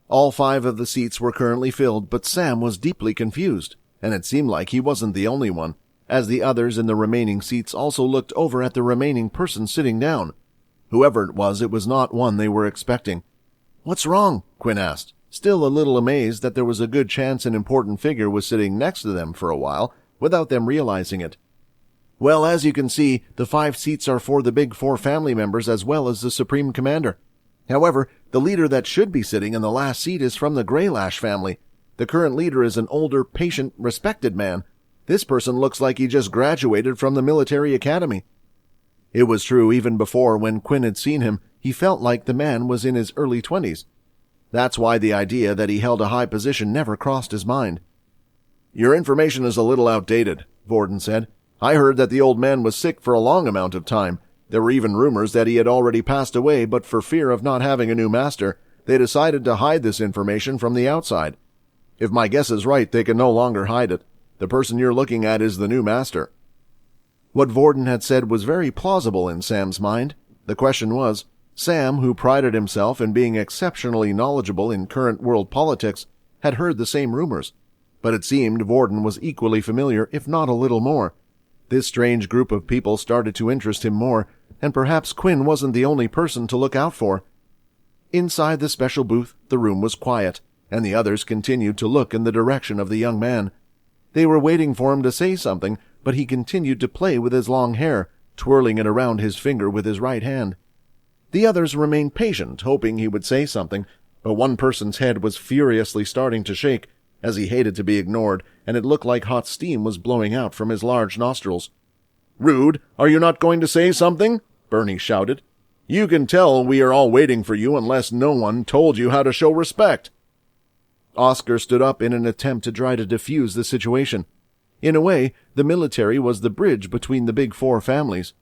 All 5 of the seats were currently filled, but Sam was deeply confused, and it seemed like he wasn't the only one, as the others in the remaining seats also looked over at the remaining person sitting down. Whoever it was not one they were expecting. "What's wrong?" Quinn asked, still a little amazed that there was a good chance an important figure was sitting next to them for a while, without them realizing it. "Well, as you can see, the 5 seats are for the Big 4 family members as well as the Supreme Commander. However, the leader that should be sitting in the last seat is from the Grey Lash family. The current leader is an older, patient, respected man. This person looks like he just graduated from the military academy." It was true even before, when Quinn had seen him, he felt like the man was in his early 20s. That's why the idea that he held a high position never crossed his mind. "Your information is a little outdated," Vorden said. "I heard that the old man was sick for a long amount of time. There were even rumors that he had already passed away, but for fear of not having a new master, they decided to hide this information from the outside. If my guess is right, they can no longer hide it. The person you're looking at is the new master." What Vorden had said was very plausible in Sam's mind. The question was, Sam, who prided himself in being exceptionally knowledgeable in current world politics, had heard the same rumors. But it seemed Vorden was equally familiar, if not a little more. This strange group of people started to interest him more, and perhaps Quinn wasn't the only person to look out for. Inside the special booth, the room was quiet, and the others continued to look in the direction of the young man. They were waiting for him to say something, but he continued to play with his long hair, twirling it around his finger with his right hand. The others remained patient, hoping he would say something, but one person's head was furiously starting to shake, as he hated to be ignored, and it looked like hot steam was blowing out from his large nostrils. "Rude, are you not going to say something?" Bernie shouted. "You can tell we are all waiting for you unless no one told you how to show respect." Oscar stood up in an attempt to try to defuse the situation. In a way, the military was the bridge between the Big 4 families.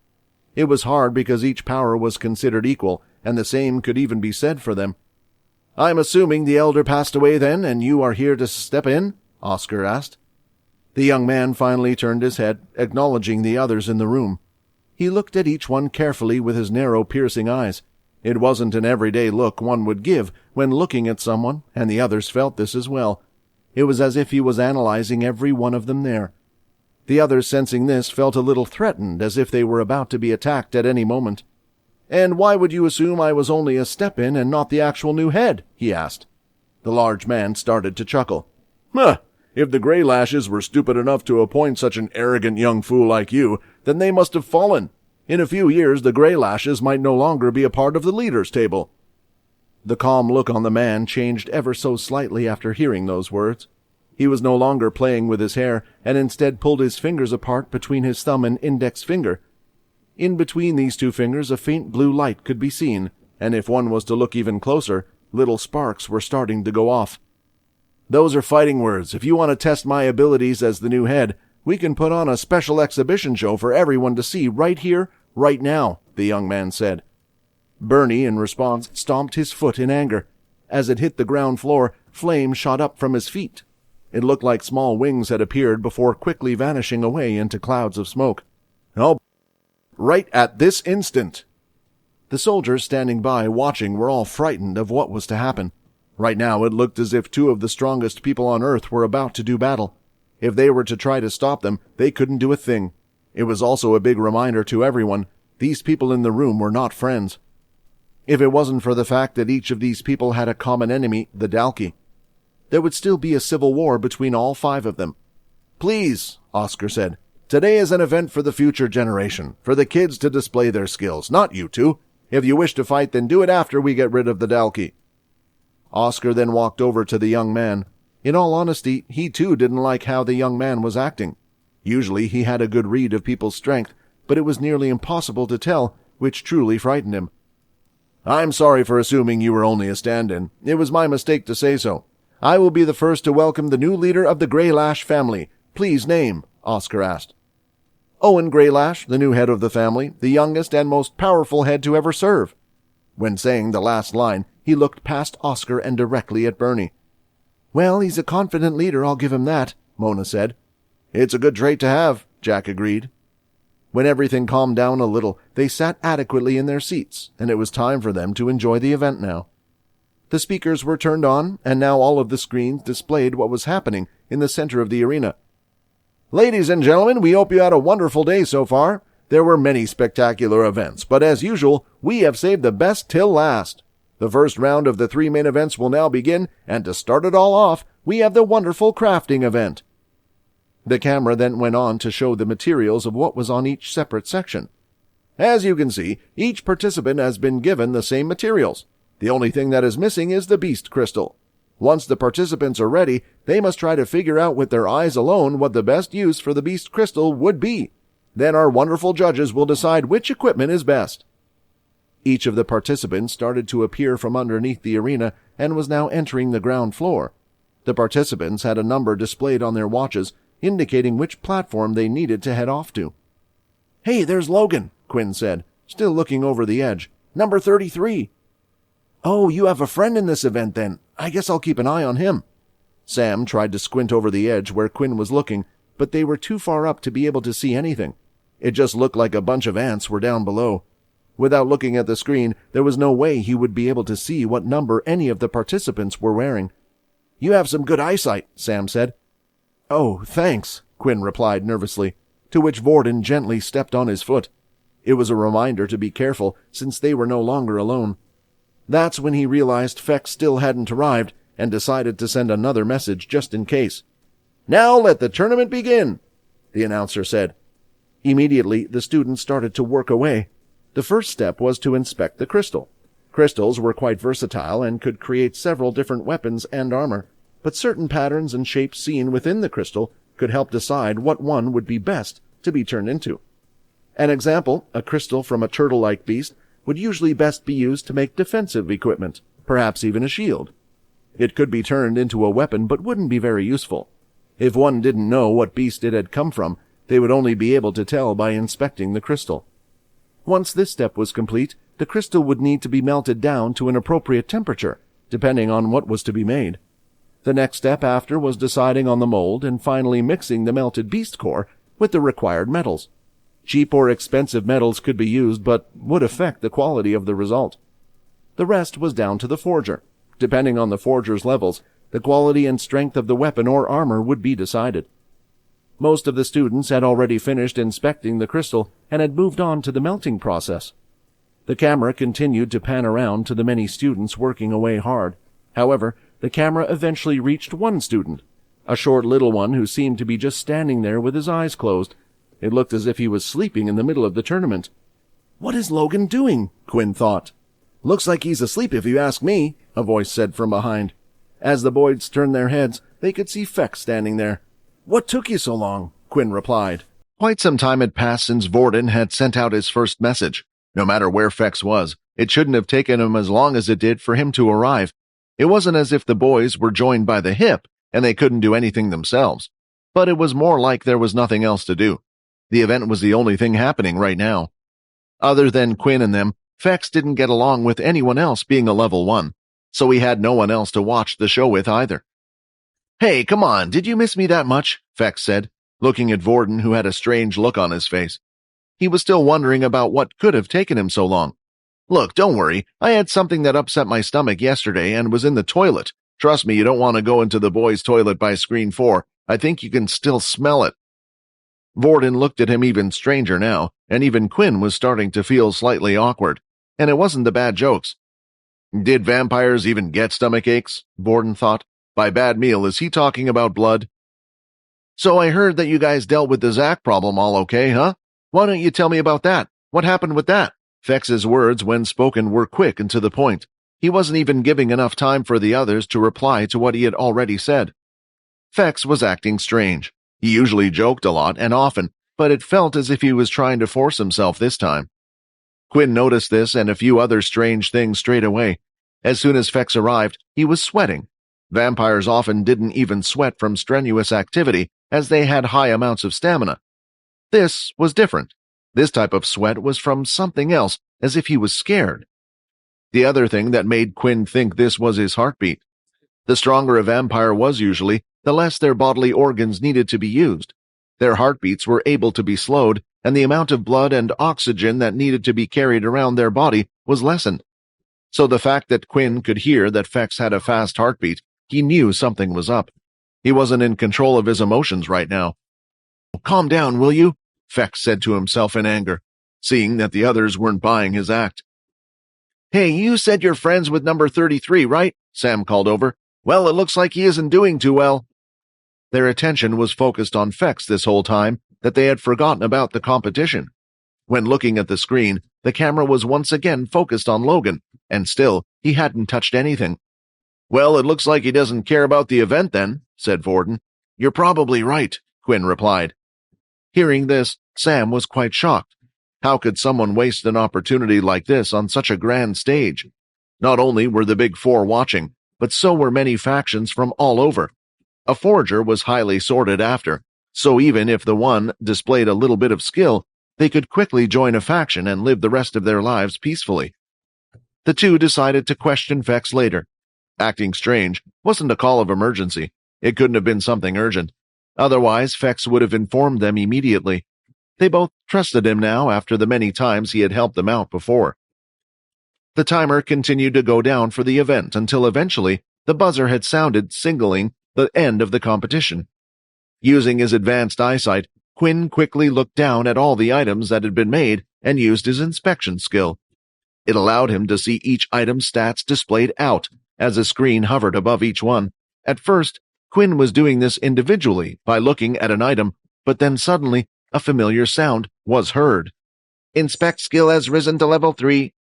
It was hard because each power was considered equal, and the same could even be said for them. "I'm assuming the elder passed away then, and you are here to step in?" Oscar asked. The young man finally turned his head, acknowledging the others in the room. He looked at each one carefully with his narrow, piercing eyes. It wasn't an everyday look one would give when looking at someone, and the others felt this as well. It was as if he was analyzing every one of them there. The others, sensing this, felt a little threatened, as if they were about to be attacked at any moment. "And why would you assume I was only a step-in and not the actual new head?" he asked. The large man started to chuckle. "Huh! If the Grey Lashes were stupid enough to appoint such an arrogant young fool like you, then they must have fallen. In a few years the Grey Lashes might no longer be a part of the leaders' table." The calm look on the man changed ever so slightly after hearing those words. He was no longer playing with his hair, and instead pulled his fingers apart between his thumb and index finger. In between these 2 fingers a faint blue light could be seen, and if one was to look even closer, little sparks were starting to go off. "Those are fighting words. If you want to test my abilities as the new head, we can put on a special exhibition show for everyone to see right here, right now," the young man said. Bernie, in response, stomped his foot in anger. As it hit the ground floor, flames shot up from his feet. It looked like small wings had appeared before quickly vanishing away into clouds of smoke. "Oh, right at this instant!" The soldiers standing by watching were all frightened of what was to happen. Right now it looked as if 2 of the strongest people on Earth were about to do battle. If they were to try to stop them, they couldn't do a thing. It was also a big reminder to everyone, these people in the room were not friends. If it wasn't for the fact that each of these people had a common enemy, the Dalki, there would still be a civil war between all 5 of them. "Please," Oscar said, "today is an event for the future generation, for the kids to display their skills, not you 2. If you wish to fight, then do it after we get rid of the Dalki." Oscar then walked over to the young man. In all honesty, he too didn't like how the young man was acting. Usually he had a good read of people's strength, but it was nearly impossible to tell, which truly frightened him. "I'm sorry for assuming you were only a stand-in. It was my mistake to say so. I will be the first to welcome the new leader of the Grey Lash family. Please name," Oscar asked. "Owen Grey Lash, the new head of the family, the youngest and most powerful head to ever serve." When saying the last line, he looked past Oscar and directly at Bernie. "Well, he's a confident leader, I'll give him that," Mona said. "It's a good trait to have," Jack agreed. When everything calmed down a little, they sat adequately in their seats, and it was time for them to enjoy the event now. The speakers were turned on, and now all of the screens displayed what was happening in the center of the arena. Ladies and gentlemen, we hope you had a wonderful day so far. There were many spectacular events, but as usual, we have saved the best till last. The first round of the 3 main events will now begin, and to start it all off, we have the wonderful crafting event. The camera then went on to show the materials of what was on each separate section. As you can see, each participant has been given the same materials. The only thing that is missing is the beast crystal. Once the participants are ready, they must try to figure out with their eyes alone what the best use for the beast crystal would be. Then our wonderful judges will decide which equipment is best. Each of the participants started to appear from underneath the arena and was now entering the ground floor. The participants had a number displayed on their watches, indicating which platform they needed to head off to. "Hey, there's Logan," Quinn said, still looking over the edge. "Number 33. "Oh, you have a friend in this event then. I guess I'll keep an eye on him." Sam tried to squint over the edge where Quinn was looking, but they were too far up to be able to see anything. It just looked like a bunch of ants were down below. Without looking at the screen, there was no way he would be able to see what number any of the participants were wearing. "You have some good eyesight," Sam said. "Oh, thanks," Quinn replied nervously, to which Vorden gently stepped on his foot. It was a reminder to be careful, since they were no longer alone. That's when he realized Fex still hadn't arrived, and decided to send another message just in case. "Now let the tournament begin," the announcer said. Immediately, the students started to work away. The first step was to inspect the crystal. Crystals were quite versatile and could create several different weapons and armor, but certain patterns and shapes seen within the crystal could help decide what one would be best to be turned into. An example, a crystal from a turtle-like beast, would usually best be used to make defensive equipment, perhaps even a shield. It could be turned into a weapon but wouldn't be very useful. If one didn't know what beast it had come from, they would only be able to tell by inspecting the crystal. Once this step was complete, the crystal would need to be melted down to an appropriate temperature, depending on what was to be made. The next step after was deciding on the mold and finally mixing the melted beast core with the required metals. Cheap or expensive metals could be used, but would affect the quality of the result. The rest was down to the forger. Depending on the forger's levels, the quality and strength of the weapon or armor would be decided. Most of the students had already finished inspecting the crystal and had moved on to the melting process. The camera continued to pan around to the many students working away hard. However, the camera eventually reached one student, a short little one who seemed to be just standing there with his eyes closed. It looked as if he was sleeping in the middle of the tournament. "What is Logan doing?" Quinn thought. "Looks like he's asleep if you ask me," a voice said from behind. As the boys turned their heads, they could see Fex standing there. "What took you so long?" Quinn replied. Quite some time had passed since Vorden had sent out his first message. No matter where Fex was, it shouldn't have taken him as long as it did for him to arrive. It wasn't as if the boys were joined by the hip and they couldn't do anything themselves, but it was more like there was nothing else to do. The event was the only thing happening right now. Other than Quinn and them, Fex didn't get along with anyone else being a level 1, so he had no one else to watch the show with either. "Hey, come on, did you miss me that much?" Fex said, looking at Vorden, who had a strange look on his face. He was still wondering about what could have taken him so long. "Look, don't worry, I had something that upset my stomach yesterday and was in the toilet. Trust me, you don't want to go into the boys' toilet by screen 4. I think you can still smell it." Vorden looked at him even stranger now, and even Quinn was starting to feel slightly awkward, and it wasn't the bad jokes. Did vampires even get stomach aches? Vorden thought. By bad meal, is he talking about blood? "So I heard that you guys dealt with the Zack problem all okay, huh? Why don't you tell me about that? What happened with that?" Fex's words, when spoken, were quick and to the point. He wasn't even giving enough time for the others to reply to what he had already said. Fex was acting strange. He usually joked a lot and often, but it felt as if he was trying to force himself this time. Quinn noticed this and a few other strange things straight away. As soon as Fex arrived, he was sweating. Vampires often didn't even sweat from strenuous activity, as they had high amounts of stamina. This was different. This type of sweat was from something else, as if he was scared. The other thing that made Quinn think this was his heartbeat. The stronger a vampire was usually, the less their bodily organs needed to be used. Their heartbeats were able to be slowed, and the amount of blood and oxygen that needed to be carried around their body was lessened. So the fact that Quinn could hear that Fex had a fast heartbeat, he knew something was up. He wasn't in control of his emotions right now. "Calm down, will you?" Fex said to himself in anger, seeing that the others weren't buying his act. "Hey, you said you're friends with number 33, right?" Sam called over. "Well, it looks like he isn't doing too well." Their attention was focused on Fex this whole time that they had forgotten about the competition. When looking at the screen, the camera was once again focused on Logan, and still, he hadn't touched anything. "Well, it looks like he doesn't care about the event then," said Vorden. "You're probably right," Quinn replied. Hearing this, Sam was quite shocked. How could someone waste an opportunity like this on such a grand stage? Not only were the Big Four watching, but so were many factions from all over. A forger was highly sought after, so even if the one displayed a little bit of skill, they could quickly join a faction and live the rest of their lives peacefully. The two decided to question Fex later. Acting strange wasn't a call of emergency. It couldn't have been something urgent. Otherwise, Fex would have informed them immediately. They both trusted him now after the many times he had helped them out before. The timer continued to go down for the event until eventually the buzzer had sounded, signaling the end of the competition. Using his advanced eyesight, Quinn quickly looked down at all the items that had been made and used his inspection skill. It allowed him to see each item's stats displayed out as a screen hovered above each one. At first, Quinn was doing this individually by looking at an item, but then suddenly a familiar sound was heard. "Inspect skill has risen to level 3.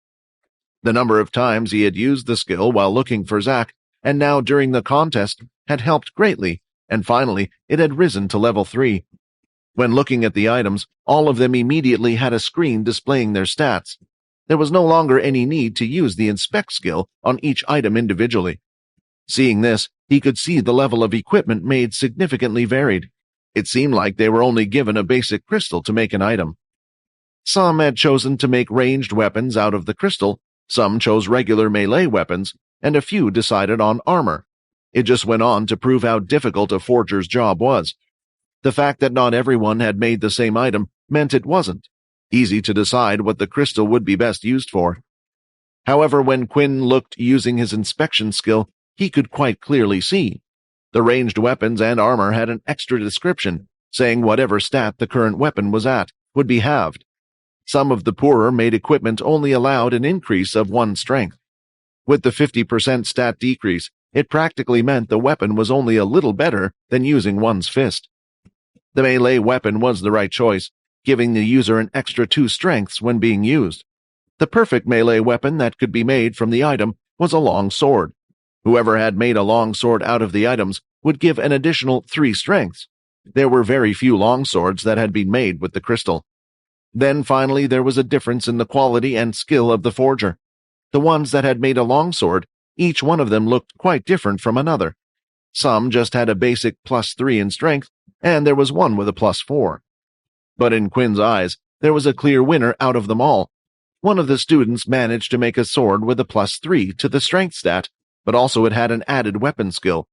The number of times he had used the skill while looking for Zack, and now during the contest, had helped greatly, and finally it had risen to level 3. When looking at the items, all of them immediately had a screen displaying their stats. There was no longer any need to use the inspect skill on each item individually. Seeing this, he could see the level of equipment made significantly varied. It seemed like they were only given a basic crystal to make an item. Some had chosen to make ranged weapons out of the crystal, some chose regular melee weapons, and a few decided on armor. It just went on to prove how difficult a forger's job was. The fact that not everyone had made the same item meant it wasn't easy to decide what the crystal would be best used for. However, when Quinn looked using his inspection skill, he could quite clearly see. The ranged weapons and armor had an extra description, saying whatever stat the current weapon was at would be halved. Some of the poorer made equipment only allowed an increase of 1 strength. With the 50% stat decrease, it practically meant the weapon was only a little better than using one's fist. The melee weapon was the right choice, giving the user an extra 2 strengths when being used. The perfect melee weapon that could be made from the item was a long sword. Whoever had made a long sword out of the items would give an additional 3 strengths. There were very few long swords that had been made with the crystal. Then finally there was a difference in the quality and skill of the forger. The ones that had made a longsword, each one of them looked quite different from another. Some just had a basic +3 in strength, and there was one with a +4. But in Quinn's eyes, there was a clear winner out of them all. One of the students managed to make a sword with a +3 to the strength stat, but also it had an added weapon skill.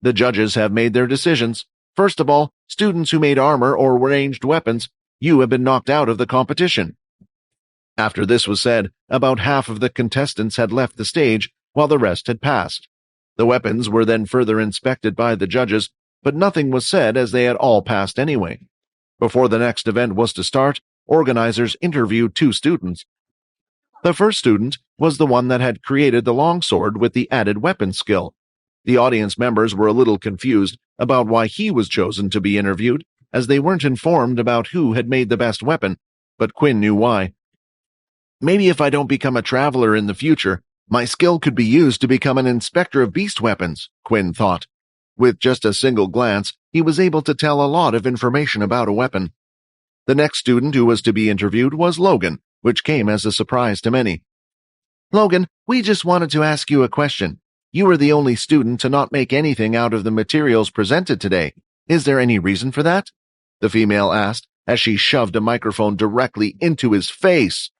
The judges have made their decisions. First of all, students who made armor or ranged weapons, you have been knocked out of the competition. After this was said, about half of the contestants had left the stage, while the rest had passed. The weapons were then further inspected by the judges, but nothing was said as they had all passed anyway. Before the next event was to start, organizers interviewed 2 students. The first student was the one that had created the longsword with the added weapon skill. The audience members were a little confused about why he was chosen to be interviewed, as they weren't informed about who had made the best weapon, but Quinn knew why. "Maybe if I don't become a traveler in the future, my skill could be used to become an inspector of beast weapons," Quinn thought. With just a single glance, he was able to tell a lot of information about a weapon. The next student who was to be interviewed was Logan, which came as a surprise to many. "Logan, we just wanted to ask you a question. You were the only student to not make anything out of the materials presented today. Is there any reason for that?" the female asked as she shoved a microphone directly into his face.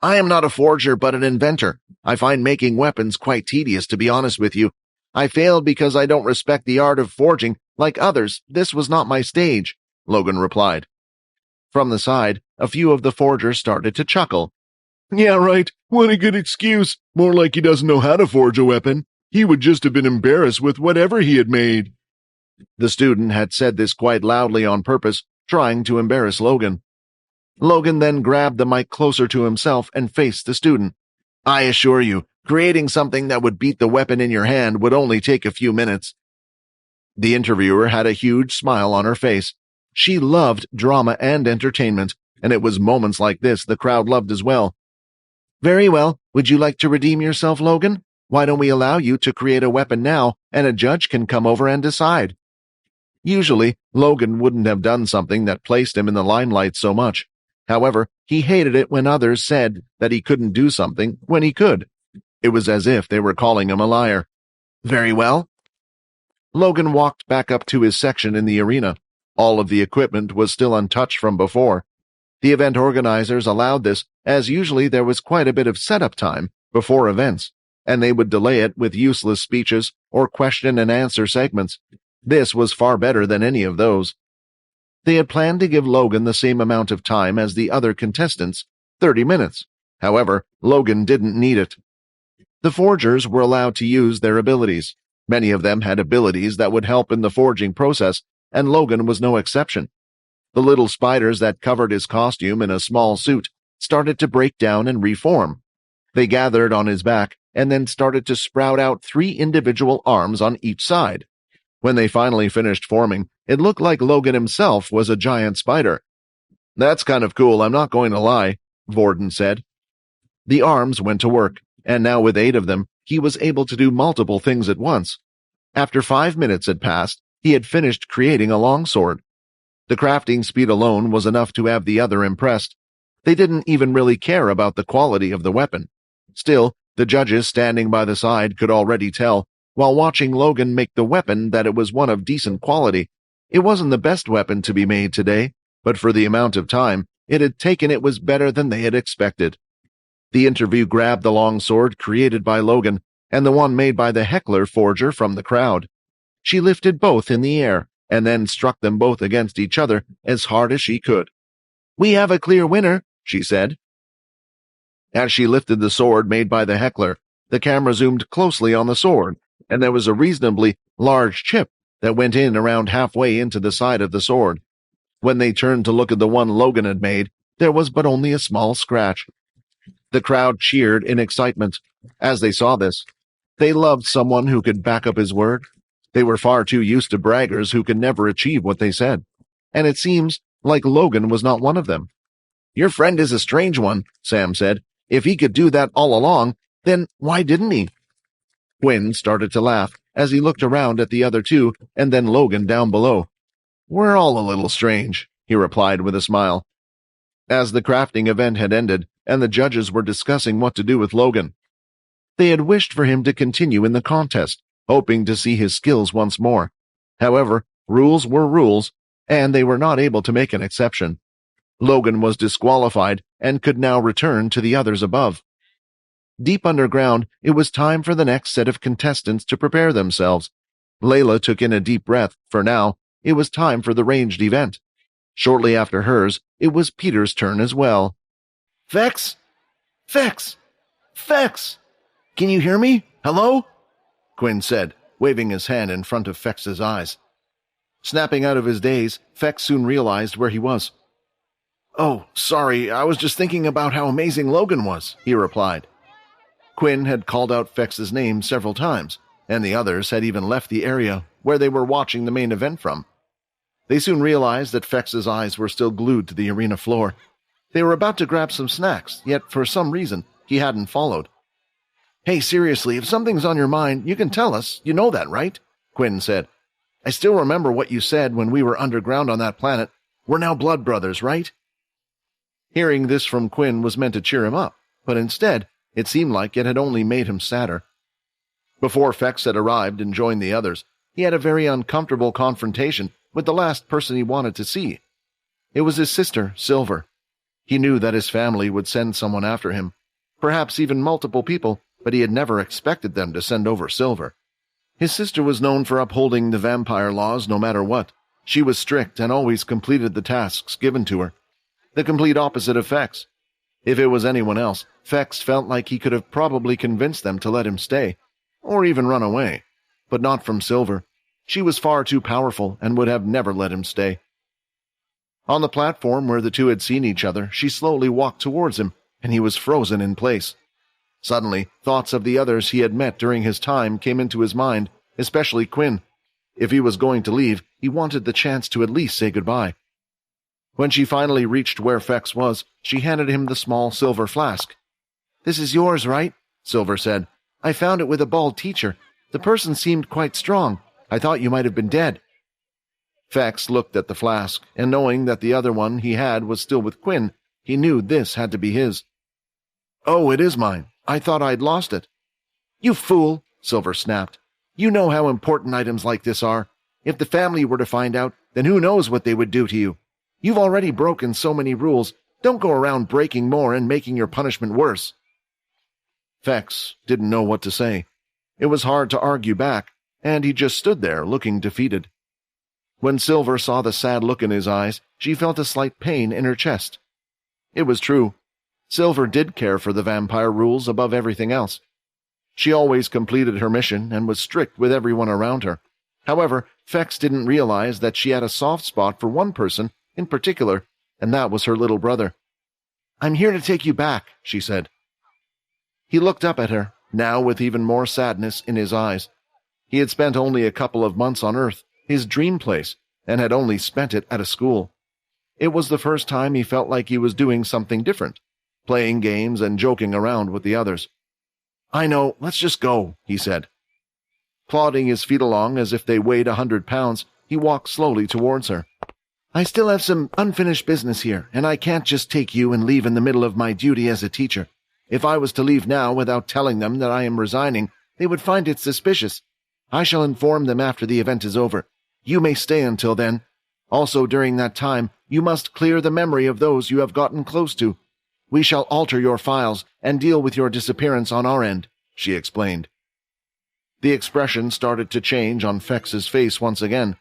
"I am not a forger but an inventor. I find making weapons quite tedious, to be honest with you. I failed because I don't respect the art of forging. Like others, this was not my stage," Logan replied. From the side, a few of the forgers started to chuckle. Yeah, right. What a good excuse. More like he doesn't know how to forge a weapon. He would just have been embarrassed with whatever he had made. The student had said this quite loudly on purpose, trying to embarrass Logan. Logan then grabbed the mic closer to himself and faced the student. I assure you, creating something that would beat the weapon in your hand would only take a few minutes. The interviewer had a huge smile on her face. She loved drama and entertainment, and it was moments like this the crowd loved as well. Very well. Would you like to redeem yourself, Logan? Why don't we allow you to create a weapon now, and a judge can come over and decide? Usually, Logan wouldn't have done something that placed him in the limelight so much. However, he hated it when others said that he couldn't do something when he could. It was as if they were calling him a liar. Very well. Logan walked back up to his section in the arena. All of the equipment was still untouched from before. The event organizers allowed this, as usually there was quite a bit of setup time before events, and they would delay it with useless speeches or question and answer segments. This was far better than any of those. They had planned to give Logan the same amount of time as the other contestants, 30 minutes. However, Logan didn't need it. The forgers were allowed to use their abilities. Many of them had abilities that would help in the forging process, and Logan was no exception. The little spiders that covered his costume in a small suit started to break down and reform. They gathered on his back and then started to sprout out 3 individual arms on each side. When they finally finished forming, it looked like Logan himself was a giant spider. That's kind of cool, I'm not going to lie, Vorden said. The arms went to work, and now with 8 of them, he was able to do multiple things at once. After 5 minutes had passed, he had finished creating a longsword. The crafting speed alone was enough to have the other impressed. They didn't even really care about the quality of the weapon. Still, the judges standing by the side could already tell, while watching Logan make the weapon, that it was one of decent quality. It wasn't the best weapon to be made today, but for the amount of time it had taken, it was better than they had expected. The interview grabbed the longsword created by Logan and the one made by the heckler forger from the crowd. She lifted both in the air and then struck them both against each other as hard as she could. We have a clear winner, she said. As she lifted the sword made by the heckler, the camera zoomed closely on the sword, and there was a reasonably large chip that went in around halfway into the side of the sword. When they turned to look at the one Logan had made, there was but only a small scratch. The crowd cheered in excitement as they saw this. They loved someone who could back up his word. They were far too used to braggers who could never achieve what they said, and it seems like Logan was not one of them. Your friend is a strange one, Sam said. If he could do that all along, then why didn't he? Quinn started to laugh as he looked around at the other two and then Logan down below. We're all a little strange, he replied with a smile. As the crafting event had ended and the judges were discussing what to do with Logan, they had wished for him to continue in the contest, hoping to see his skills once more. However, rules were rules, and they were not able to make an exception. Logan was disqualified and could now return to the others above. Deep underground, it was time for the next set of contestants to prepare themselves. Layla took in a deep breath. For now, it was time for the ranged event. Shortly after hers, it was Peter's turn as well. Vex? Vex! Vex! Can you hear me? Hello? Quinn said, waving his hand in front of Fex's eyes. Snapping out of his daze, Fex soon realized where he was. Oh, sorry, I was just thinking about how amazing Logan was, he replied. Quinn had called out Fex's name several times, and the others had even left the area where they were watching the main event from. They soon realized that Fex's eyes were still glued to the arena floor. They were about to grab some snacks, yet for some reason, he hadn't followed. Hey, seriously, if something's on your mind, you can tell us. You know that, right? Quinn said. I still remember what you said when we were underground on that planet. We're now blood brothers, right? Hearing this from Quinn was meant to cheer him up, but instead, it seemed like it had only made him sadder. Before Fex had arrived and joined the others, he had a very uncomfortable confrontation with the last person he wanted to see. It was his sister, Silver. He knew that his family would send someone after him, perhaps even multiple people, but he had never expected them to send over Silver. His sister was known for upholding the vampire laws no matter what. She was strict and always completed the tasks given to her. The complete opposite of Fex. If it was anyone else, Fex felt like he could have probably convinced them to let him stay, or even run away. But not from Silver. She was far too powerful and would have never let him stay. On the platform where the two had seen each other, she slowly walked towards him, and he was frozen in place. Suddenly, thoughts of the others he had met during his time came into his mind, especially Quinn. If he was going to leave, he wanted the chance to at least say goodbye. When she finally reached where Fex was, she handed him the small silver flask. "This is yours, right?" Silver said. "I found it with a bald teacher. The person seemed quite strong. I thought you might have been dead." Fex looked at the flask, and knowing that the other one he had was still with Quinn, he knew this had to be his. "Oh, it is mine. I thought I'd lost it." "You fool," Silver snapped. "You know how important items like this are. If the family were to find out, then who knows what they would do to you. You've already broken so many rules. Don't go around breaking more and making your punishment worse." Fex didn't know what to say. It was hard to argue back, and he just stood there looking defeated. When Silver saw the sad look in his eyes, she felt a slight pain in her chest. It was true. Silver did care for the vampire rules above everything else. She always completed her mission and was strict with everyone around her. However, Fex didn't realize that she had a soft spot for one person in particular, and that was her little brother. "I'm here to take you back," she said. He looked up at her, now with even more sadness in his eyes. He had spent only a couple of months on Earth, his dream place, and had only spent it at a school. It was the first time he felt like he was doing something different, playing games and joking around with the others. "I know, let's just go," he said. Plodding his feet along as if they weighed 100 pounds, he walked slowly towards her. "I still have some unfinished business here, and I can't just take you and leave in the middle of my duty as a teacher. If I was to leave now without telling them that I am resigning, they would find it suspicious. I shall inform them after the event is over. You may stay until then. Also, during that time, you must clear the memory of those you have gotten close to. We shall alter your files and deal with your disappearance on our end," she explained. The expression started to change on Fex's face once again.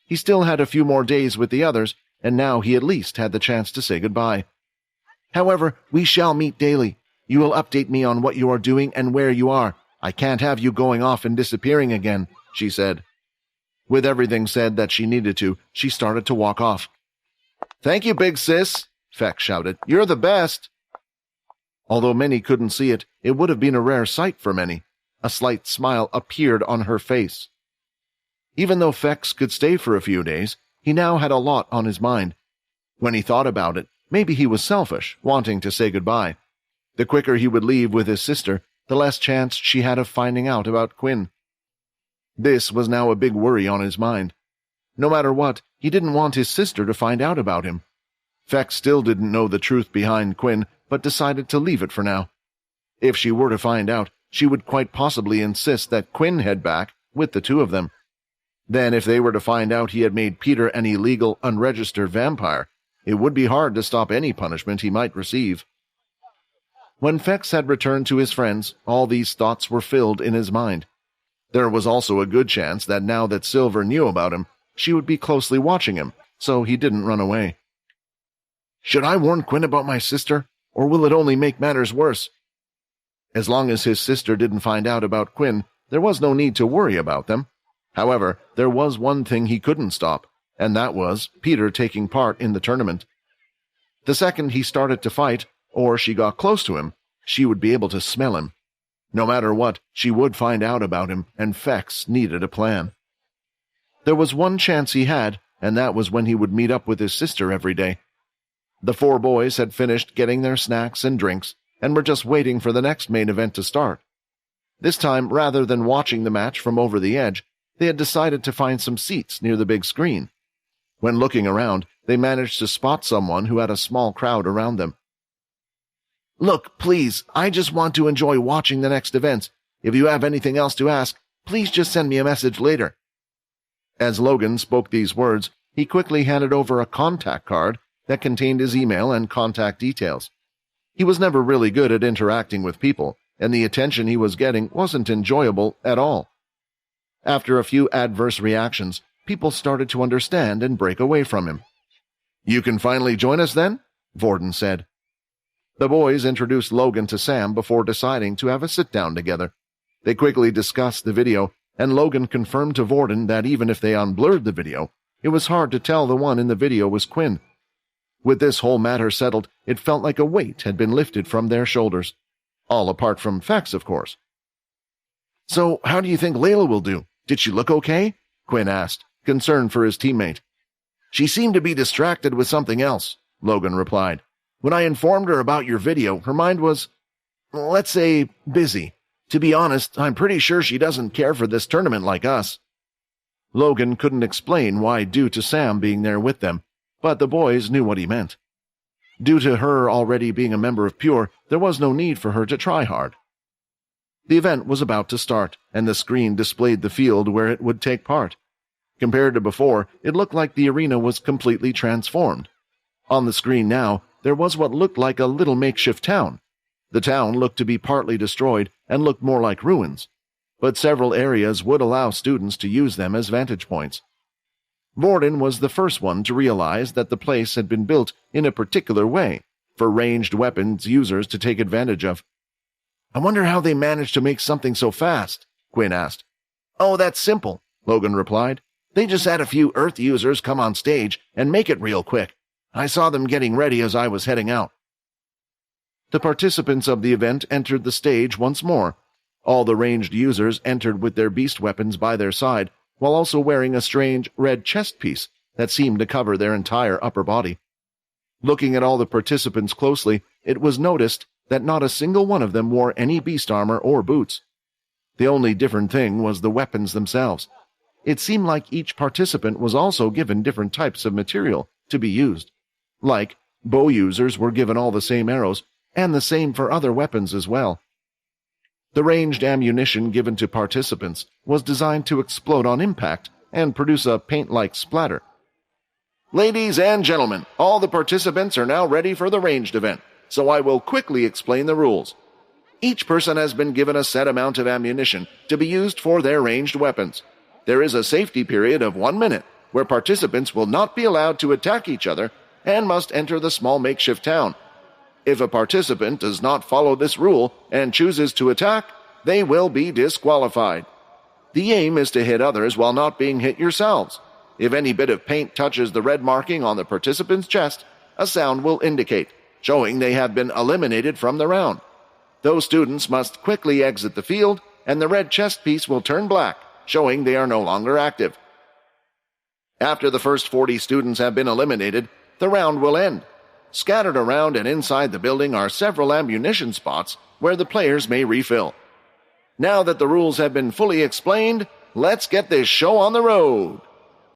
He still had a few more days with the others, and now he at least had the chance to say goodbye. "However, we shall meet daily. You will update me on what you are doing and where you are. I can't have you going off and disappearing again," she said. With everything said that she needed to, she started to walk off. "Thank you, big sis," Fex shouted. "You're the best." Although many couldn't see it, it would have been a rare sight for many. A slight smile appeared on her face. Even though Fex could stay for a few days, he now had a lot on his mind. When he thought about it, maybe he was selfish, wanting to say goodbye. The quicker he would leave with his sister, the less chance she had of finding out about Quinn. This was now a big worry on his mind. No matter what, he didn't want his sister to find out about him. Fex still didn't know the truth behind Quinn, but decided to leave it for now. If she were to find out, she would quite possibly insist that Quinn head back with the two of them. Then if they were to find out he had made Peter an illegal, unregistered vampire, it would be hard to stop any punishment he might receive. When Fex had returned to his friends, all these thoughts were filled in his mind. There was also a good chance that now that Silver knew about him, she would be closely watching him, so he didn't run away. Should I warn Quinn about my sister, or will it only make matters worse? As long as his sister didn't find out about Quinn, there was no need to worry about them. However, there was one thing he couldn't stop, and that was Peter taking part in the tournament. The second he started to fight, or she got close to him, she would be able to smell him. No matter what, she would find out about him, and Fex needed a plan. There was one chance he had, and that was when he would meet up with his sister every day. The four boys had finished getting their snacks and drinks, and were just waiting for the next main event to start. This time, rather than watching the match from over the edge, they had decided to find some seats near the big screen. When looking around, they managed to spot someone who had a small crowd around them. "Look, please, I just want to enjoy watching the next events. If you have anything else to ask, please just send me a message later." As Logan spoke these words, he quickly handed over a contact card that contained his email and contact details. He was never really good at interacting with people, and the attention he was getting wasn't enjoyable at all. After a few adverse reactions, people started to understand and break away from him. "You can finally join us then?" Vorden said. The boys introduced Logan to Sam before deciding to have a sit-down together. They quickly discussed the video, and Logan confirmed to Vorden that even if they unblurred the video, it was hard to tell the one in the video was Quinn. With this whole matter settled, it felt like a weight had been lifted from their shoulders. All apart from facts, of course. "So, how do you think Layla will do? Did she look okay?" Quinn asked, concerned for his teammate. "She seemed to be distracted with something else," Logan replied. "When I informed her about your video, her mind was, let's say, busy. To be honest, I'm pretty sure she doesn't care for this tournament like us." Logan couldn't explain why due to Sam being there with them, but the boys knew what he meant. Due to her already being a member of Pure, there was no need for her to try hard. The event was about to start, and the screen displayed the field where it would take part. Compared to before, it looked like the arena was completely transformed. On the screen now, there was what looked like a little makeshift town. The town looked to be partly destroyed and looked more like ruins, but several areas would allow students to use them as vantage points. Vorden was the first one to realize that the place had been built in a particular way for ranged weapons users to take advantage of. "I wonder how they managed to make something so fast," Quinn asked. "Oh, that's simple," Logan replied. "They just had a few Earth users come on stage and make it real quick. I saw them getting ready as I was heading out." The participants of the event entered the stage once more. All the ranged users entered with their beast weapons by their side, while also wearing a strange red chest piece that seemed to cover their entire upper body. Looking at all the participants closely, it was noticed that not a single one of them wore any beast armor or boots. The only different thing was the weapons themselves. It seemed like each participant was also given different types of material to be used. Like, bow users were given all the same arrows, and the same for other weapons as well. The ranged ammunition given to participants was designed to explode on impact and produce a paint-like splatter. "Ladies and gentlemen, all the participants are now ready for the ranged event, so I will quickly explain the rules. Each person has been given a set amount of ammunition to be used for their ranged weapons. There is a safety period of 1 minute, where participants will not be allowed to attack each other and must enter the small makeshift town. If a participant does not follow this rule and chooses to attack, they will be disqualified. The aim is to hit others while not being hit yourselves. If any bit of paint touches the red marking on the participant's chest, a sound will indicate, showing they have been eliminated from the round. Those students must quickly exit the field, and the red chest piece will turn black, showing they are no longer active. After the first 40 students have been eliminated, the round will end. Scattered around and inside the building are several ammunition spots where the players may refill. Now that the rules have been fully explained, let's get this show on the road."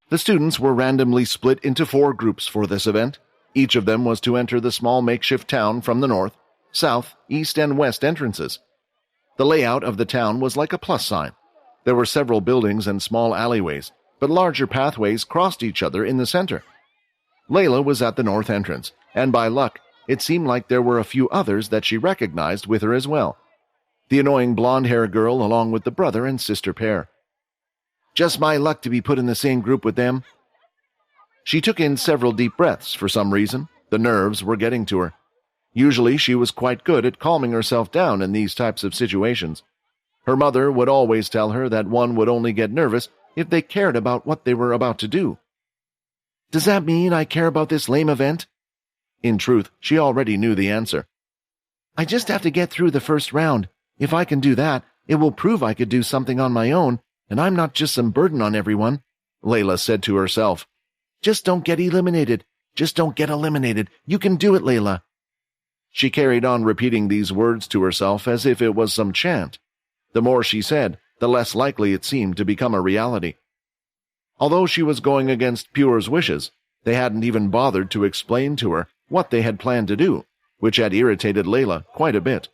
The students were randomly split into 4 groups for this event. Each of them was to enter the small makeshift town from the north, south, east, and west entrances. The layout of the town was like a plus sign. There were several buildings and small alleyways, but larger pathways crossed each other in the center. Layla was at the north entrance, and by luck, it seemed like there were a few others that she recognized with her as well. The annoying blonde-haired girl along with the brother and sister pair. Just my luck to be put in the same group with them. She took in several deep breaths for some reason. The nerves were getting to her. Usually she was quite good at calming herself down in these types of situations. Her mother would always tell her that one would only get nervous if they cared about what they were about to do. "Does that mean I care about this lame event?" In truth, she already knew the answer. "I just have to get through the first round. If I can do that, it will prove I could do something on my own, and I'm not just some burden on everyone," Layla said to herself. "Just don't get eliminated. Just don't get eliminated. You can do it, Layla." She carried on repeating these words to herself as if it was some chant. The more she said, the less likely it seemed to become a reality. Although she was going against Pure's wishes, they hadn't even bothered to explain to her what they had planned to do, which had irritated Layla quite a bit.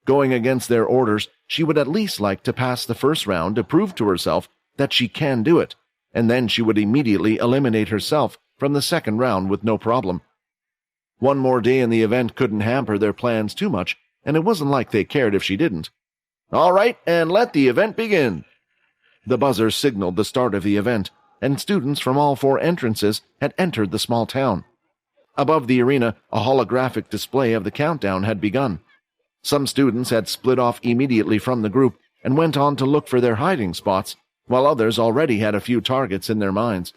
Going against their orders, she would at least like to pass the first round to prove to herself that she can do it, and then she would immediately eliminate herself from the second round with no problem. One more day in the event couldn't hamper their plans too much, and it wasn't like they cared if she didn't. "All right, and let the event begin." The buzzer signaled the start of the event, and students from all 4 entrances had entered the small town. Above the arena, a holographic display of the countdown had begun. Some students had split off immediately from the group and went on to look for their hiding spots, while others already had a few targets in their minds.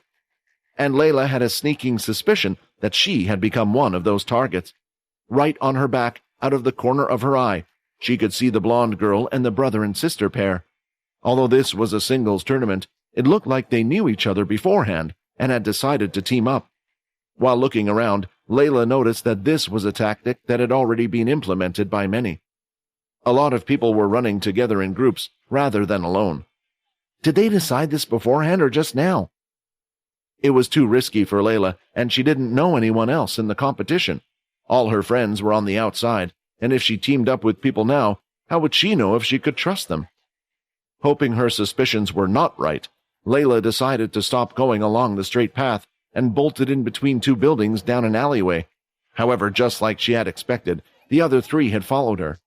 And Layla had a sneaking suspicion that she had become one of those targets. Right on her back, out of the corner of her eye, she could see the blonde girl and the brother and sister pair. Although this was a singles tournament, it looked like they knew each other beforehand and had decided to team up. While looking around, Layla noticed that this was a tactic that had already been implemented by many. A lot of people were running together in groups rather than alone. Did they decide this beforehand or just now? It was too risky for Layla, and she didn't know anyone else in the competition. All her friends were on the outside, and if she teamed up with people now, how would she know if she could trust them? Hoping her suspicions were not right, Layla decided to stop going along the straight path and bolted in between two buildings down an alleyway. However, just like she had expected, the other three had followed her.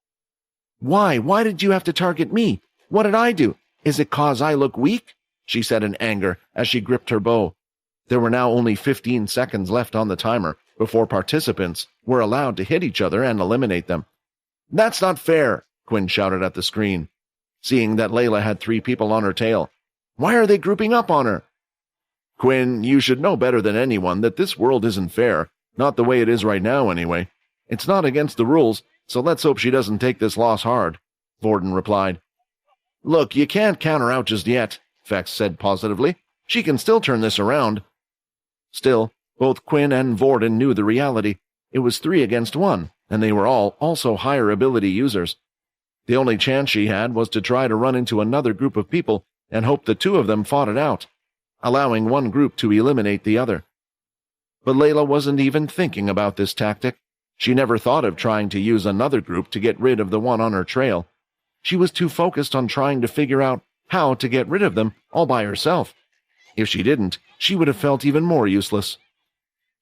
Why did you have to target me? What did I do? Is it 'cause I look weak? She said in anger as she gripped her bow. There were now only 15 seconds left on the timer before participants were allowed to hit each other and eliminate them. That's not fair, Quinn shouted at the screen, seeing that Layla had 3 people on her tail. Why are they grouping up on her? Quinn, you should know better than anyone that this world isn't fair, not the way it is right now anyway. It's not against the rules, so let's hope she doesn't take this loss hard, Vorden replied. Look, you can't count her out just yet, Vex said positively. She can still turn this around. Still, both Quinn and Vorden knew the reality. It was 3 against 1, and they were all also higher ability users. The only chance she had was to try to run into another group of people and hope the 2 of them fought it out, allowing one group to eliminate the other. But Layla wasn't even thinking about this tactic. She never thought of trying to use another group to get rid of the one on her trail. She was too focused on trying to figure out how to get rid of them all by herself. If she didn't, she would have felt even more useless.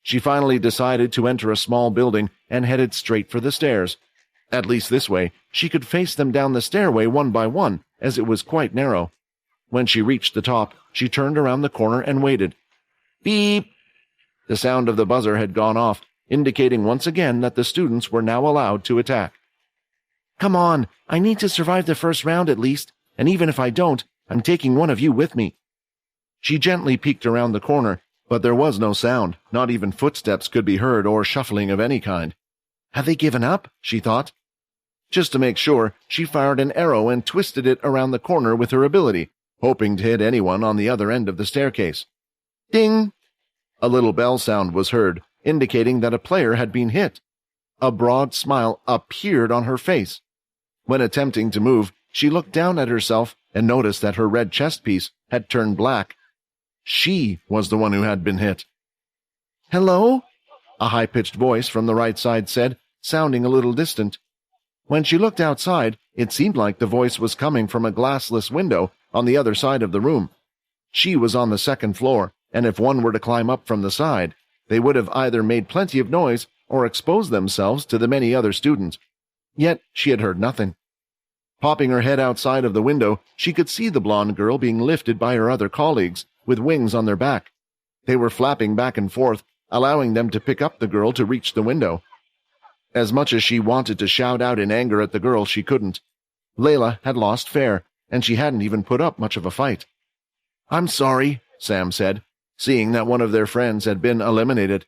She finally decided to enter a small building and headed straight for the stairs. At least this way, she could face them down the stairway one by one, as it was quite narrow. When she reached the top, she turned around the corner and waited. Beep! The sound of the buzzer had gone off, indicating once again that the students were now allowed to attack. Come on, I need to survive the first round at least, and even if I don't, I'm taking one of you with me. She gently peeked around the corner, but there was no sound, not even footsteps could be heard or shuffling of any kind. Have they given up? She thought. Just to make sure, she fired an arrow and twisted it around the corner with her ability, hoping to hit anyone on the other end of the staircase. Ding! A little bell sound was heard, indicating that a player had been hit. A broad smile appeared on her face. When attempting to move, she looked down at herself and noticed that her red chest piece had turned black. She was the one who had been hit. Hello? A high-pitched voice from the right side said, sounding a little distant. When she looked outside, it seemed like the voice was coming from a glassless window on the other side of the room. She was on the second floor, and if one were to climb up from the side, they would have either made plenty of noise or exposed themselves to the many other students. Yet she had heard nothing. Popping her head outside of the window, she could see the blonde girl being lifted by her other colleagues, with wings on their back. They were flapping back and forth, allowing them to pick up the girl to reach the window. As much as she wanted to shout out in anger at the girl, she couldn't. Layla had lost fair, and she hadn't even put up much of a fight. I'm sorry, Sam said, seeing that one of their friends had been eliminated.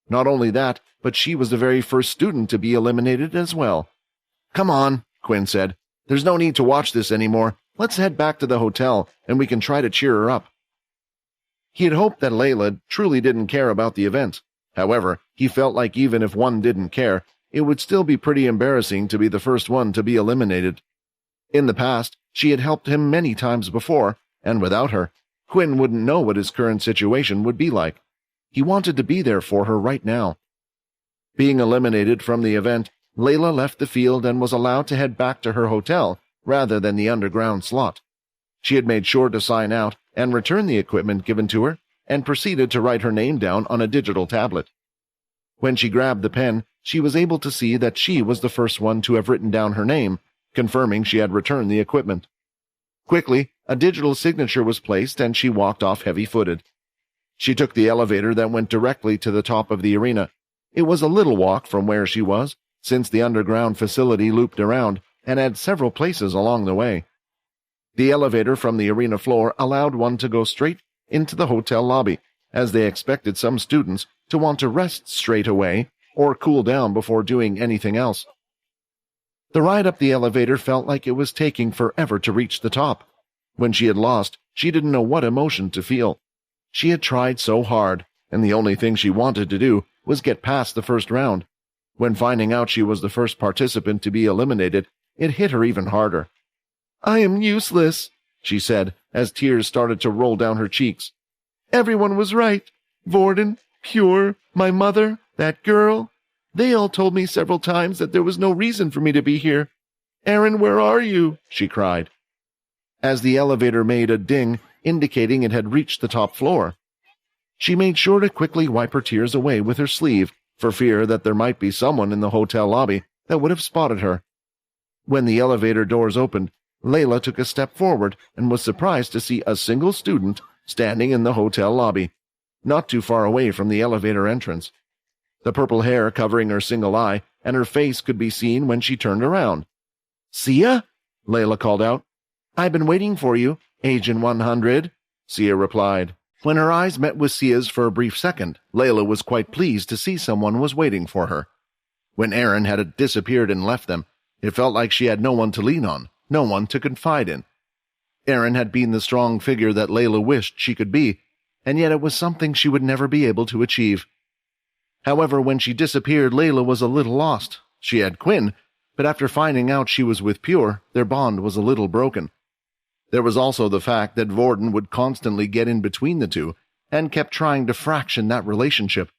Not only that, but she was the very first student to be eliminated as well. Come on, Quinn said. There's no need to watch this anymore. Let's head back to the hotel, and we can try to cheer her up. He had hoped that Layla truly didn't care about the event. However, he felt like even if one didn't care, it would still be pretty embarrassing to be the first one to be eliminated. In the past, she had helped him many times before, and without her, Quinn wouldn't know what his current situation would be like. He wanted to be there for her right now. Being eliminated from the event, Layla left the field and was allowed to head back to her hotel rather than the underground slot. She had made sure to sign out and return the equipment given to her, and proceeded to write her name down on a digital tablet. When she grabbed the pen, she was able to see that she was the first one to have written down her name, confirming she had returned the equipment. Quickly, a digital signature was placed and she walked off heavy-footed. She took the elevator that went directly to the top of the arena. It was a little walk from where she was, since the underground facility looped around and had several places along the way. The elevator from the arena floor allowed one to go straight into the hotel lobby, as they expected some students to want to rest straight away or cool down before doing anything else. The ride up the elevator felt like it was taking forever to reach the top. When she had lost, she didn't know what emotion to feel. She had tried so hard, and the only thing she wanted to do was get past the first round. When finding out she was the first participant to be eliminated, it hit her even harder. "I am useless," she said, as tears started to roll down her cheeks. "Everyone was right. Vorden, Pure, my mother, that girl. They all told me several times that there was no reason for me to be here. Aaron, where are you?" she cried, as the elevator made a ding, indicating it had reached the top floor. She made sure to quickly wipe her tears away with her sleeve, for fear that there might be someone in the hotel lobby that would have spotted her. When the elevator doors opened, Layla took a step forward and was surprised to see a single student standing in the hotel lobby, not too far away from the elevator entrance. The purple hair covering her single eye, and her face could be seen when she turned around. "Sia?" Layla called out. "I've been waiting for you, Agent 100, Sia replied. When her eyes met with Sia's for a brief second, Layla was quite pleased to see someone was waiting for her. When Aaron had disappeared and left them, it felt like she had no one to lean on, no one to confide in. Aaron had been the strong figure that Layla wished she could be, and yet it was something she would never be able to achieve. However, when she disappeared, Layla was a little lost. She had Quinn, but after finding out she was with Pure, their bond was a little broken. There was also the fact that Vorden would constantly get in between the two, and kept trying to fraction that relationship.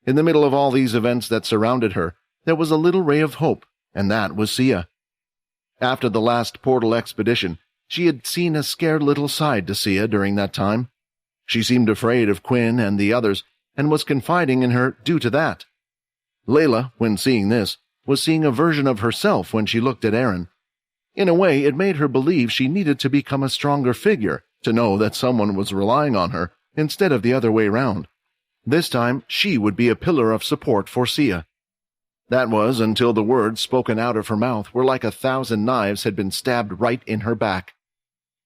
In the middle of all these events that surrounded her, there was a little ray of hope, and that was Sia. After the last portal expedition, she had seen a scared little side to Sia during that time. She seemed afraid of Quinn and the others, and was confiding in her due to that. Layla, when seeing this, was seeing a version of herself when she looked at Aaron. In a way, it made her believe she needed to become a stronger figure to know that someone was relying on her instead of the other way round. This time, she would be a pillar of support for Sia. That was until the words spoken out of her mouth were like 1,000 knives had been stabbed right in her back.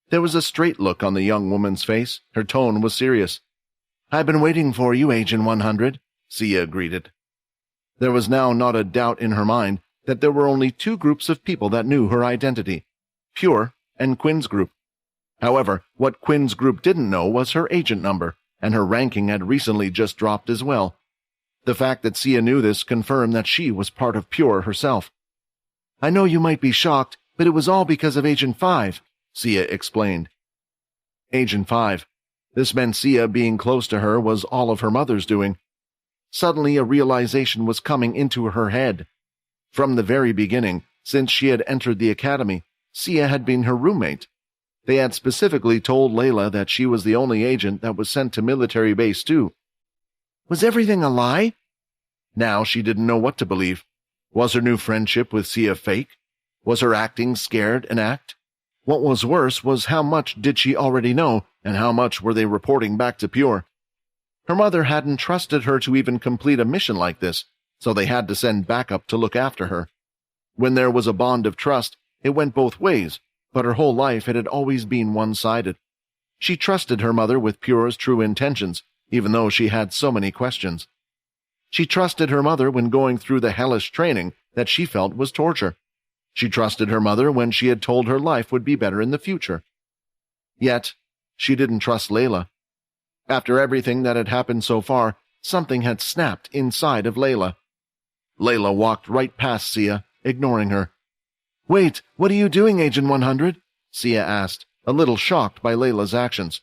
There was a straight look on the young woman's face. Her tone was serious. "I've been waiting for you, Agent 100, Sia greeted. There was now not a doubt in her mind that there were only two groups of people that knew her identity, Pure and Quinn's group. However, what Quinn's group didn't know was her agent number, and her ranking had recently just dropped as well. The fact that Sia knew this confirmed that she was part of Pure herself. "I know you might be shocked, but it was all because of Agent 5, Sia explained. Agent 5. This meant Sia being close to her was all of her mother's doing. Suddenly a realization was coming into her head. From the very beginning, since she had entered the academy, Sia had been her roommate. They had specifically told Layla that she was the only agent that was sent to military base 2. Was everything a lie? Now she didn't know what to believe. Was her new friendship with Sia fake? Was her acting scared an act? What was worse was how much did she already know, and how much were they reporting back to Pure? Her mother hadn't trusted her to even complete a mission like this, so they had to send backup to look after her. When there was a bond of trust, it went both ways, but her whole life it had always been one-sided. She trusted her mother with Pure's true intentions, even though she had so many questions. She trusted her mother when going through the hellish training that she felt was torture. She trusted her mother when she had told her life would be better in the future. Yet, she didn't trust Layla. After everything that had happened so far, something had snapped inside of Layla. Layla walked right past Sia, ignoring her. "Wait, what are you doing, Agent 100? Sia asked, a little shocked by Layla's actions.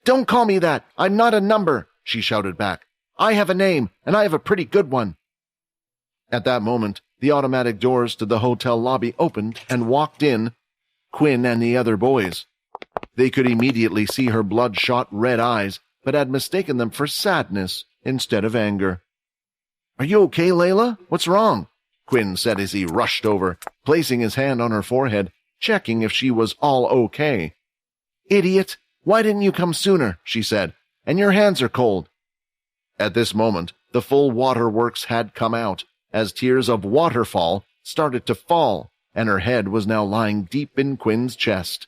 "Don't call me that! I'm not a number!" she shouted back. "I have a name, and I have a pretty good one." At that moment, the automatic doors to the hotel lobby opened and walked in Quinn and the other boys. They could immediately see her bloodshot red eyes, but had mistaken them for sadness instead of anger. "Are you okay, Layla? What's wrong?" Quinn said as he rushed over, placing his hand on her forehead, checking if she was all okay. "Idiot! Why didn't you come sooner?" she said. "And your hands are cold." At this moment, The full waterworks had come out, as tears of waterfall started to fall, and her head was now lying deep in Quinn's chest.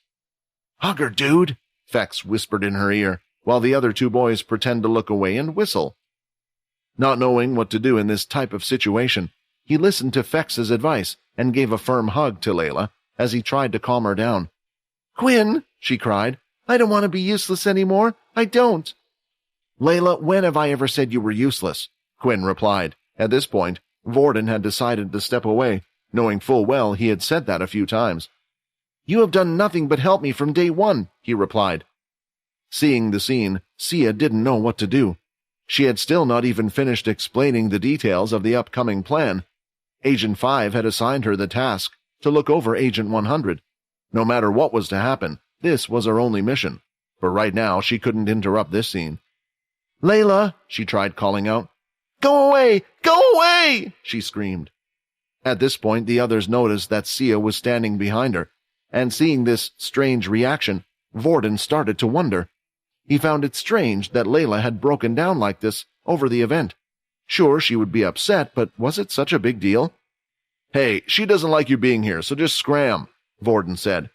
"Hug her, dude," Fex whispered in her ear, while the other two boys pretend to look away and whistle. Not knowing what to do in this type of situation, he listened to Fex's advice and gave a firm hug to Layla as he tried to calm her down. "Quinn," she cried, "I don't want to be useless anymore. I don't." "Layla, when have I ever said you were useless?" Quinn replied. At this point, Vorden had decided to step away, knowing full well he had said that a few times. "You have done nothing but help me from day one," he replied. Seeing the scene, Sia didn't know what to do. She had still not even finished explaining the details of the upcoming plan. Agent 5 had assigned her the task to look over Agent 100. No matter what was to happen, this was her only mission. But right now, she couldn't interrupt this scene. "Layla," she tried calling out. "Go away! Go away!" she screamed. At this point, the others noticed that Sia was standing behind her, and seeing this strange reaction, Vorden started to wonder. He found it strange that Layla had broken down like this over the event. Sure, she would be upset, but was it such a big deal? "Hey, she doesn't like you being here, so just scram," Vorden said.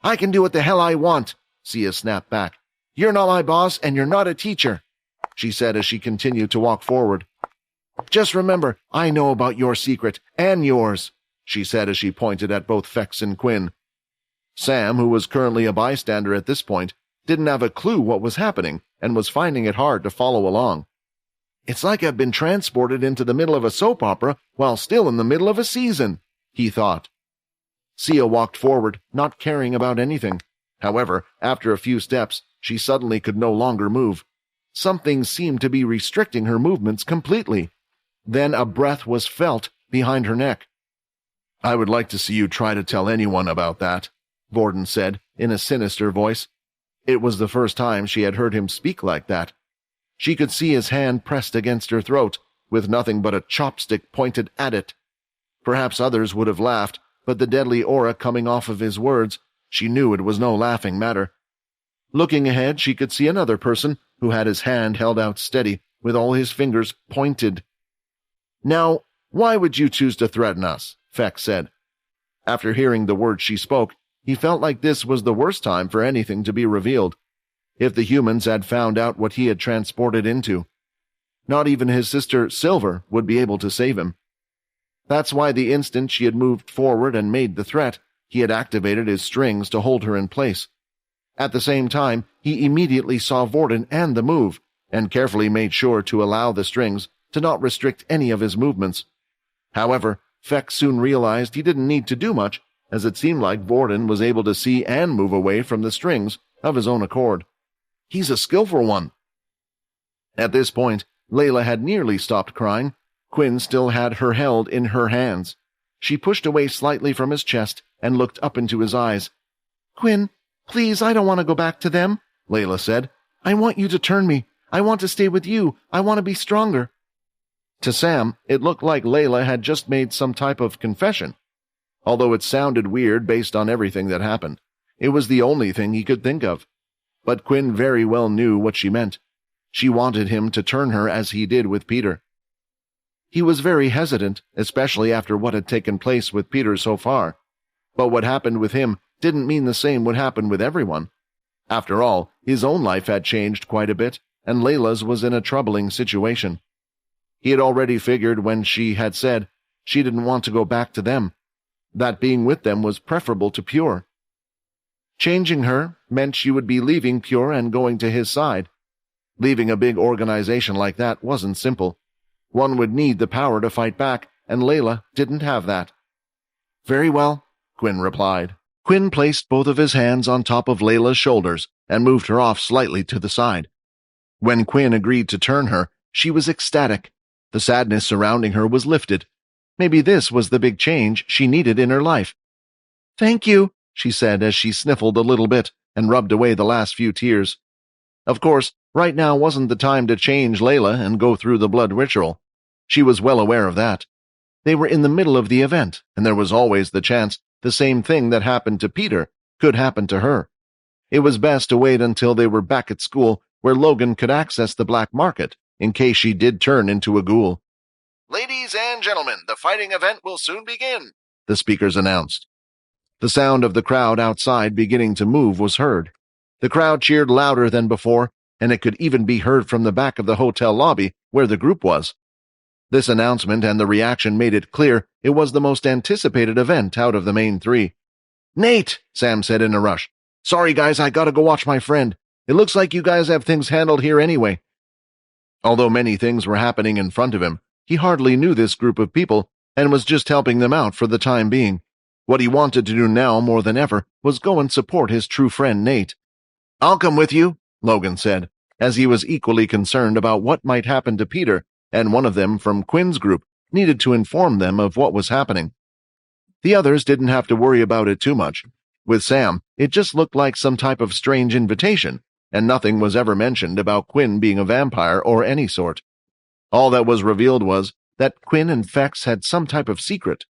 "I can do what the hell I want," Sia snapped back. "You're not my boss, and you're not a teacher," she said as she continued to walk forward. "Just remember, I know about your secret, and yours," she said as she pointed at both Fex and Quinn. Sam, who was currently a bystander at this point, didn't have a clue what was happening and was finding it hard to follow along. "It's like I've been transported into the middle of a soap opera while still in the middle of a season," he thought. Sia walked forward, not caring about anything. However, after a few steps, she suddenly could no longer move. Something seemed to be restricting her movements completely. Then a breath was felt behind her neck. "I would like to see you try to tell anyone about that," Vorden said in a sinister voice. It was the first time she had heard him speak like that. She could see his hand pressed against her throat, with nothing but a chopstick pointed at it. Perhaps others would have laughed, but the deadly aura coming off of his words, she knew it was no laughing matter. Looking ahead, she could see another person who had his hand held out steady, with all his fingers pointed. "Now, why would you choose to threaten us?" Fex said. After hearing the words she spoke, he felt like this was the worst time for anything to be revealed. If the humans had found out what he had transported into, not even his sister Silver would be able to save him. That's why the instant she had moved forward and made the threat, he had activated his strings to hold her in place. At the same time, he immediately saw Vorden and the move, and carefully made sure to allow the strings to not restrict any of his movements. However, Fex soon realized he didn't need to do much, as it seemed like Vorden was able to see and move away from the strings of his own accord. He's a skillful one. At this point, Layla had nearly stopped crying. Quinn still had her held in her hands. She pushed away slightly from his chest and looked up into his eyes. "Quinn, please, I don't want to go back to them," Layla said. "I want you to turn me. I want to stay with you. I want to be stronger." To Sam, it looked like Layla had just made some type of confession. Although it sounded weird based on everything that happened, it was the only thing he could think of. But Quinn very well knew what she meant. She wanted him to turn her as he did with Peter. He was very hesitant, especially after what had taken place with Peter so far. But what happened with him didn't mean the same would happen with everyone. After all, his own life had changed quite a bit, and Layla's was in a troubling situation. He had already figured when she had said she didn't want to go back to them, that being with them was preferable to Pure. Changing her meant she would be leaving Pure and going to his side. Leaving a big organization like that wasn't simple. One would need the power to fight back, and Layla didn't have that. "Very well," Quinn replied. Quinn placed both of his hands on top of Layla's shoulders and moved her off slightly to the side. When Quinn agreed to turn her, she was ecstatic. The sadness surrounding her was lifted. Maybe this was the big change she needed in her life. "Thank you," she said as she sniffled a little bit and rubbed away the last few tears. Of course, right now wasn't the time to change Layla and go through the blood ritual. She was well aware of that. They were in the middle of the event, and there was always the chance the same thing that happened to Peter could happen to her. It was best to wait until they were back at school where Logan could access the black market in case she did turn into a ghoul. "Ladies and gentlemen, the fighting event will soon begin," the speakers announced. The sound of the crowd outside beginning to move was heard. The crowd cheered louder than before, and it could even be heard from the back of the hotel lobby where the group was. This announcement and the reaction made it clear it was the most anticipated event out of the main three. "Nate," Sam said in a rush. "Sorry guys, I gotta go watch my friend. It looks like you guys have things handled here anyway." Although many things were happening in front of him, he hardly knew this group of people and was just helping them out for the time being. What he wanted to do now more than ever was go and support his true friend Nate. "I'll come with you," Logan said, as he was equally concerned about what might happen to Peter, and one of them from Quinn's group needed to inform them of what was happening. The others didn't have to worry about it too much. With Sam, it just looked like some type of strange invitation, and nothing was ever mentioned about Quinn being a vampire or any sort. All that was revealed was that Quinn and Fex had some type of secret.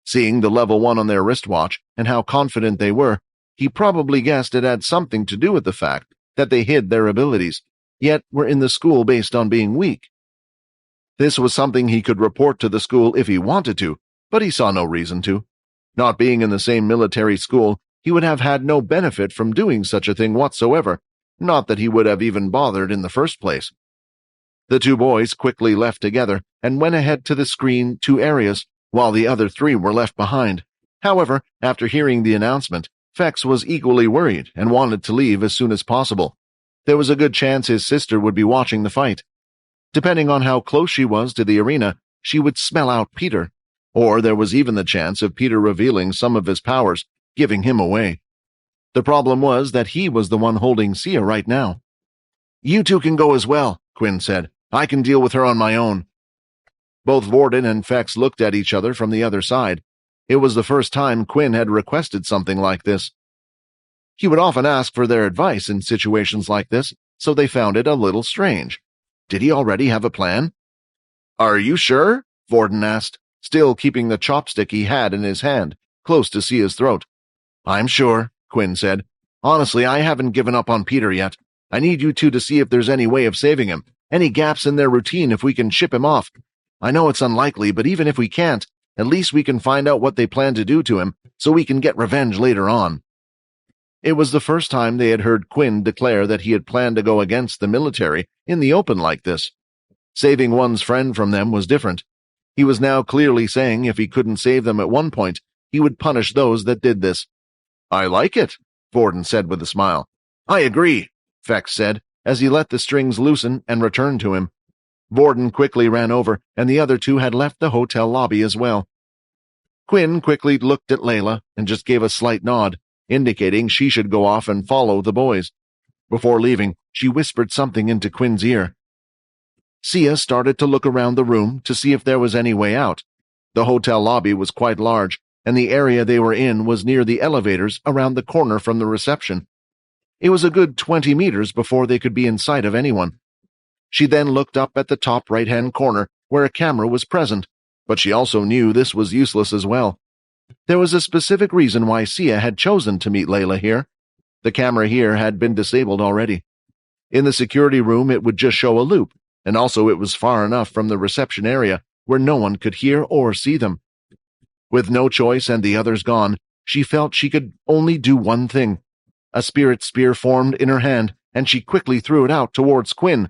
Seeing the level 1 on their wristwatch and how confident they were, he probably guessed it had something to do with the fact that they hid their abilities, yet were in the school based on being weak. This was something he could report to the school if he wanted to, but he saw no reason to. Not being in the same military school, he would have had no benefit from doing such a thing whatsoever, not that he would have even bothered in the first place. The two boys quickly left together and went ahead to the screen 2 areas, while the other 3 were left behind. However, after hearing the announcement, Fex was equally worried and wanted to leave as soon as possible. There was a good chance his sister would be watching the fight. Depending on how close she was to the arena, she would smell out Peter, or there was even the chance of Peter revealing some of his powers, giving him away. The problem was that he was the one holding Sia right now. "You two can go as well," Quinn said. "I can deal with her on my own." Both Vorden and Fex looked at each other from the other side. It was the first time Quinn had requested something like this. He would often ask for their advice in situations like this, so they found it a little strange. Did he already have a plan? "Are you sure?" Vorden asked, still keeping the chopstick he had in his hand, close to Sia's throat. "I'm sure," Quinn said. "Honestly, I haven't given up on Peter yet. I need you two to see if there's any way of saving him, any gaps in their routine if we can ship him off. I know it's unlikely, but even if we can't, at least we can find out what they plan to do to him, so we can get revenge later on." It was the first time they had heard Quinn declare that he had planned to go against the military in the open like this. Saving one's friend from them was different. He was now clearly saying if he couldn't save them at one point, he would punish those that did this. "I like it," Vorden said with a smile. "I agree," Fex said, as he let the strings loosen and returned to him. Vorden quickly ran over, and the other 2 had left the hotel lobby as well. Quinn quickly looked at Layla and just gave a slight nod, indicating she should go off and follow the boys. Before leaving, she whispered something into Quinn's ear. Sia started to look around the room to see if there was any way out. The hotel lobby was quite large, and the area they were in was near the elevators around the corner from the reception. It was a good 20 meters before they could be in sight of anyone. She then looked up at the top right-hand corner, where a camera was present, but she also knew this was useless as well. There was a specific reason why Sia had chosen to meet Layla here. The camera here had been disabled already. In the security room it would just show a loop, and also it was far enough from the reception area where no one could hear or see them. With no choice and the others gone, she felt she could only do one thing. A spirit spear formed in her hand, and she quickly threw it out towards Quinn.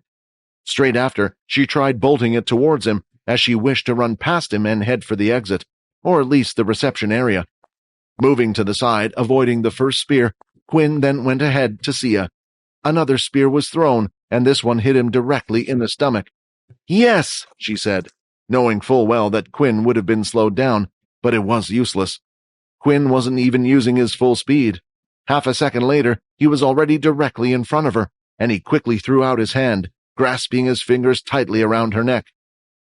Straight after, she tried bolting it towards him, as she wished to run past him and head for the exit, or at least the reception area. Moving to the side, avoiding the first spear, Quinn then went ahead to Sia. Another spear was thrown, and this one hit him directly in the stomach. "Yes," she said, knowing full well that Quinn would have been slowed down, but it was useless. Quinn wasn't even using his full speed. Half a second later, he was already directly in front of her, and he quickly threw out his hand, grasping his fingers tightly around her neck.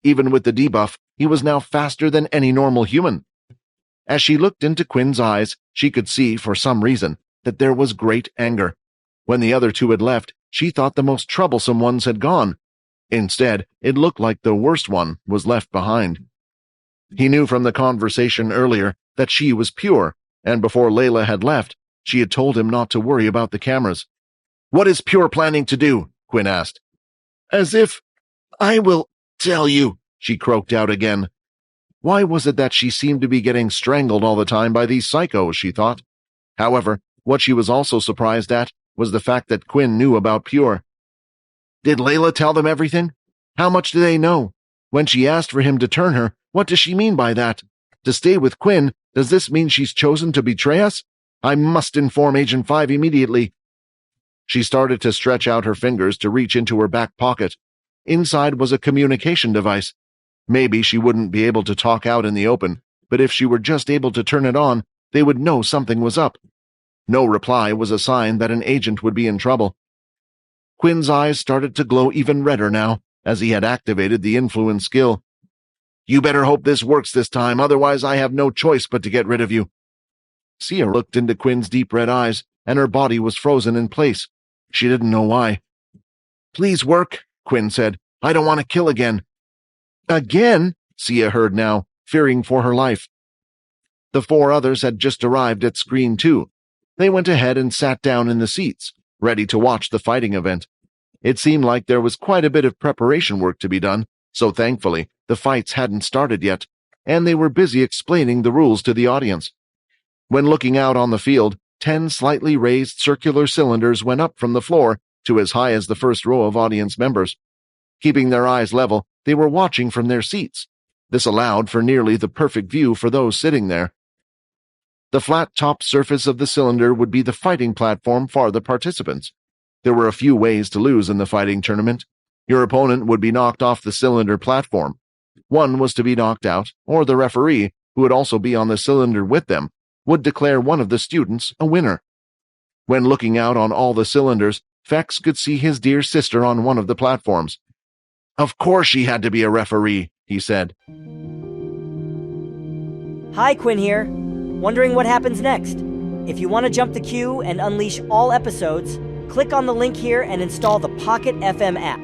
Even with the debuff, he was now faster than any normal human. As she looked into Quinn's eyes, she could see, for some reason, that there was great anger. When the other 2 had left, she thought the most troublesome ones had gone. Instead, it looked like the worst one was left behind. He knew from the conversation earlier that she was pure, and before Layla had left, she had told him not to worry about the cameras. "What is Pure planning to do?" Quinn asked. "As if I will tell you, she croaked out again. Why was it that she seemed to be getting strangled all the time by these psychos, she thought. However, what she was also surprised at was the fact that Quinn knew about Pure. Did Layla tell them everything? How much do they know? When she asked for him to turn her, what does she mean by that? To stay with Quinn, does this mean she's chosen to betray us? I must inform Agent 5 immediately. She started to stretch out her fingers to reach into her back pocket. Inside was a communication device. Maybe she wouldn't be able to talk out in the open, but if she were just able to turn it on, they would know something was up. No reply was a sign that an agent would be in trouble. Quinn's eyes started to glow even redder now, as he had activated the influence skill. You better hope this works this time, otherwise I have no choice but to get rid of you. Sia looked into Quinn's deep red eyes, and her body was frozen in place. She didn't know why. Please work, Quinn said. I don't want to kill again. Again? Sia heard now, fearing for her life. The 4 others had just arrived at Screen 2. They went ahead and sat down in the seats, ready to watch the fighting event. It seemed like there was quite a bit of preparation work to be done, so thankfully, the fights hadn't started yet, and they were busy explaining the rules to the audience. When looking out on the field, 10 slightly raised circular cylinders went up from the floor to as high as the first row of audience members. Keeping their eyes level, they were watching from their seats. This allowed for nearly the perfect view for those sitting there. The flat-topped surface of the cylinder would be the fighting platform for the participants. There were a few ways to lose in the fighting tournament. Your opponent would be knocked off the cylinder platform. One was to be knocked out, or the referee, who would also be on the cylinder with them, would declare one of the students a winner. When looking out on all the cylinders, Fex could see his dear sister on one of the platforms. Of course she had to be a referee, he said. Hi, Quinn here. Wondering what happens next? If you want to jump the queue and unleash all episodes, click on the link here and install the Pocket FM app.